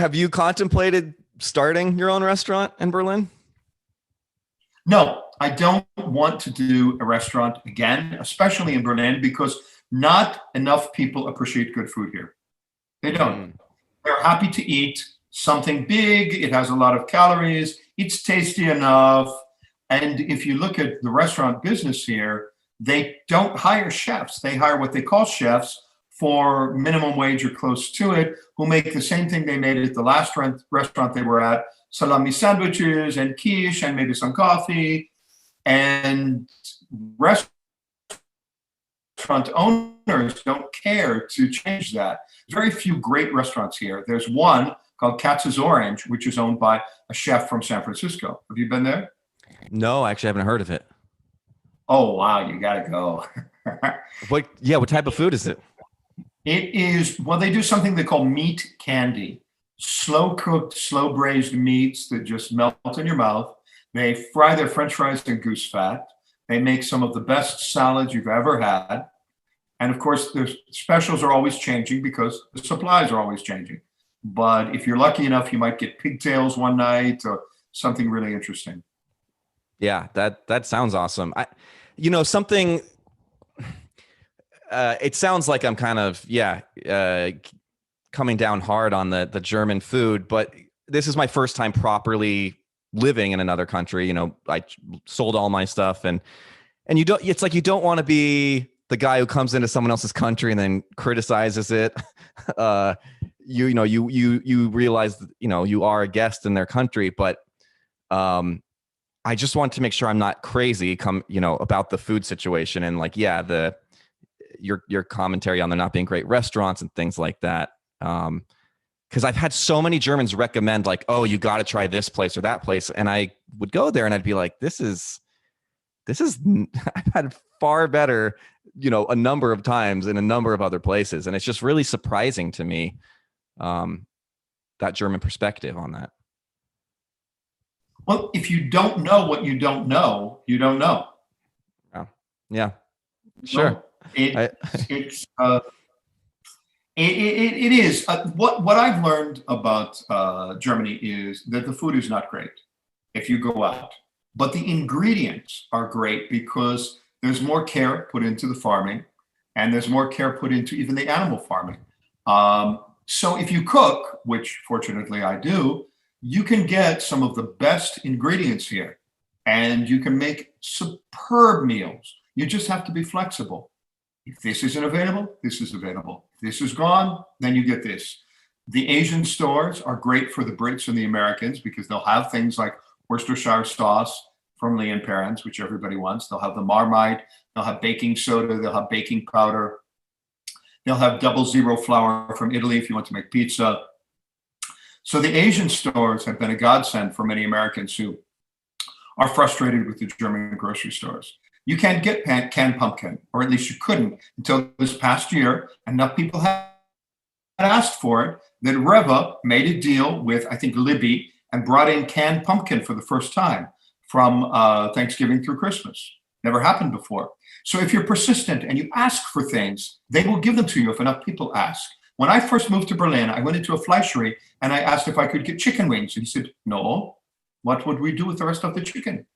have you contemplated starting your own restaurant in Berlin? No, I don't want to do a restaurant again, especially in Berlin, because not enough people appreciate good food here. They don't. Mm. They're happy to eat something big. It has a lot of calories. It's tasty enough. And if you look at the restaurant business here, they don't hire chefs. They hire what they call chefs for minimum wage or close to it, who make the same thing they made at the last restaurant they were at, salami sandwiches and quiche and maybe some coffee. And restaurant owners don't care to change that. Very few great restaurants here. There's one called Katz's Orange, which is owned by a chef from San Francisco. Have you been there? No, actually, I haven't heard of it. Oh, wow, you got to go. What type of food is it? It is, well, they do something they call meat candy. Slow cooked, slow braised meats that just melt in your mouth. They fry their French fries in goose fat. They make some of the best salads you've ever had. And of course, their specials are always changing because the supplies are always changing. But if you're lucky enough, you might get pigtails one night or something really interesting. Yeah, that sounds awesome. Something. It sounds like I'm kind of coming down hard on the German food, but this is my first time properly living in another country. You know, I sold all my stuff, and you don't. It's like you don't want to be the guy who comes into someone else's country and then criticizes it. You realize that, you are a guest in their country, but I just want to make sure I'm not crazy about the food situation and your commentary on there not being great restaurants and things like that. Because I've had so many Germans recommend oh, you got to try this place or that place. And I would go there and I'd be like, this is, I've had far better, a number of times in a number of other places. And it's just really surprising to me, that German perspective on that. Well, if you don't know what you don't know, you don't know. Yeah, sure. No, it is. What I've learned about Germany is that the food is not great if you go out, but the ingredients are great because there's more care put into the farming, and there's more care put into even the animal farming. So if you cook, which fortunately I do, you can get some of the best ingredients here, and you can make superb meals. You just have to be flexible. If this isn't available, this is available. If this is gone, then you get this. The Asian stores are great for the Brits and the Americans because they'll have things like Worcestershire sauce from Lee and Perrins, which everybody wants. They'll have the Marmite. They'll have baking soda. They'll have baking powder. They'll have 00 flour from Italy if you want to make pizza. So the Asian stores have been a godsend for many Americans who are frustrated with the German grocery stores. You can't get canned pumpkin, or at least you couldn't until this past year. Enough people had asked for it that Reva made a deal with, I think, Libby, and brought in canned pumpkin for the first time from Thanksgiving through Christmas. Never happened before. So if you're persistent and you ask for things, they will give them to you if enough people ask. When I first moved to Berlin, I went into a Fleischerei and I asked if I could get chicken wings. And he said, no, what would we do with the rest of the chicken?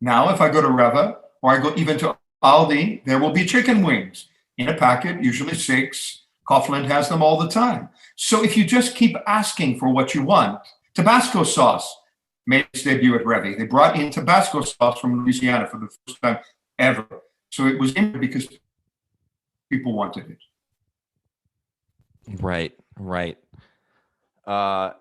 Now, if I go to Reva or I go even to Aldi, there will be chicken wings in a packet, usually 6. Kaufland has them all the time. So if you just keep asking for what you want, Tabasco sauce made its debut at Revy. They brought in Tabasco sauce from Louisiana for the first time ever. So it was in because people wanted it. Right. When I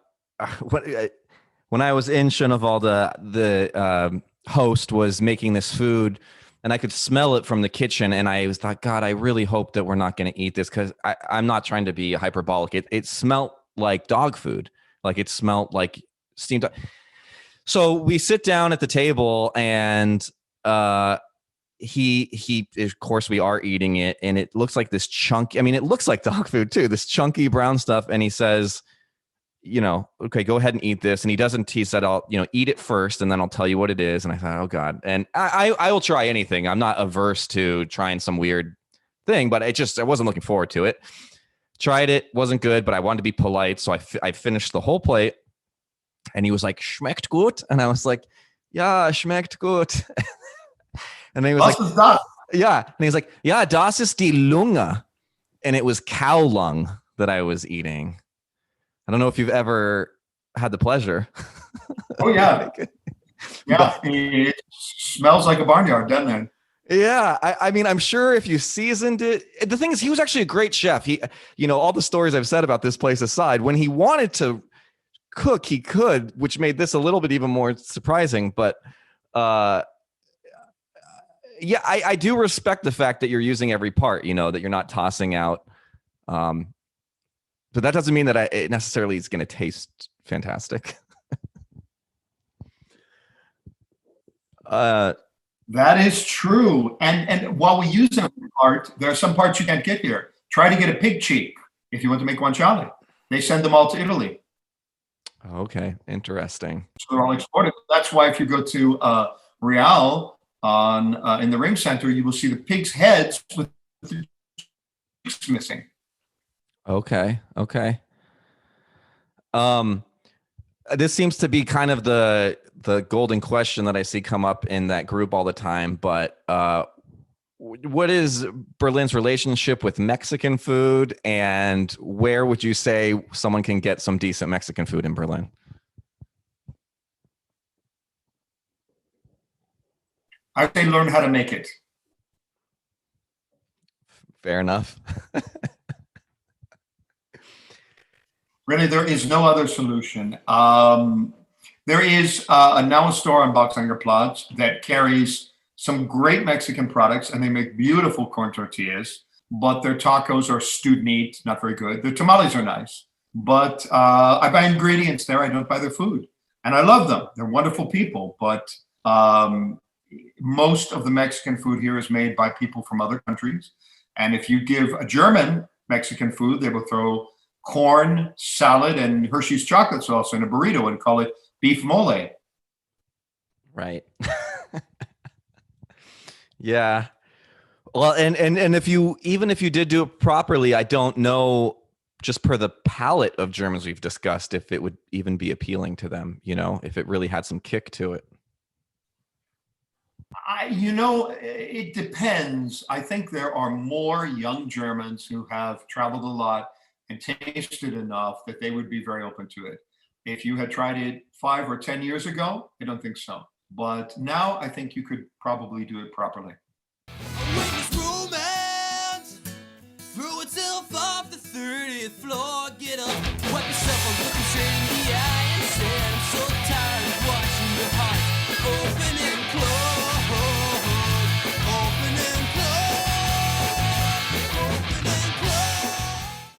was in Schönewalde, the host was making this food, and I could smell it from the kitchen, and I was thought, God, I really hope that we're not going to eat this because I'm not trying to be hyperbolic. It smelled like dog food, like it smelled like steamed dog. So we sit down at the table, and he of course we are eating it, and it looks like this chunky, it looks like dog food too, this chunky brown stuff. And he says, okay, go ahead and eat this. And he said, I'll, eat it first and then I'll tell you what it is. And I thought, oh God. And I will try anything. I'm not averse to trying some weird thing, but I wasn't looking forward to it. tried it, wasn't good, but I wanted to be polite. So I finished the whole plate, and he was like, schmeckt gut. And I was like, ja, schmeckt gut. And then he was Was like, ist das? yeah. And he's like, ja, das ist die Lunge. And it was cow lung that I was eating. I don't know if you've ever had the pleasure. Oh, yeah. Yeah, it smells like a barnyard, doesn't it? Yeah, I mean, I'm sure if you seasoned it, the thing is, he was actually a great chef. He, all the stories I've said about this place aside, when he wanted to cook, he could, which made this a little bit even more surprising. But yeah, I do respect the fact that you're using every part, that you're not tossing out. But that doesn't mean that it necessarily is going to taste fantastic. That is true. And while we use every part, there are some parts you can't get here. Try to get a pig cheek if you want to make guanciale. They send them all to Italy. Okay, interesting. So they're all exported. That's why if you go to Real in the Ring Center, you will see the pig's heads with the cheeks missing. Okay. This seems to be kind of the golden question that I see come up in that group all the time. But what is Berlin's relationship with Mexican food, and where would you say someone can get some decent Mexican food in Berlin? I say learn how to make it. Fair enough. Really, there is no other solution. There is now a store on Boxhanger Platz that carries some great Mexican products, and they make beautiful corn tortillas, but their tacos are stewed meat, not very good. Their tamales are nice, but I buy ingredients there. I don't buy their food. And I love them. They're wonderful people, but most of the Mexican food here is made by people from other countries. And if you give a German Mexican food, they will throw corn, salad, and Hershey's chocolate sauce in a burrito and call it beef mole. Right. Yeah. Well, and if you did do it properly, I don't know, just per the palate of Germans we've discussed, if it would even be appealing to them, if it really had some kick to it. It depends. I think there are more young Germans who have traveled a lot and tasted enough that they would be very open to it. If you had tried it 5 or 10 years ago, I don't think so. But now I think you could probably do it properly. Romance, throw itself off the 30th floor, get up, wipe yourself a look and shame.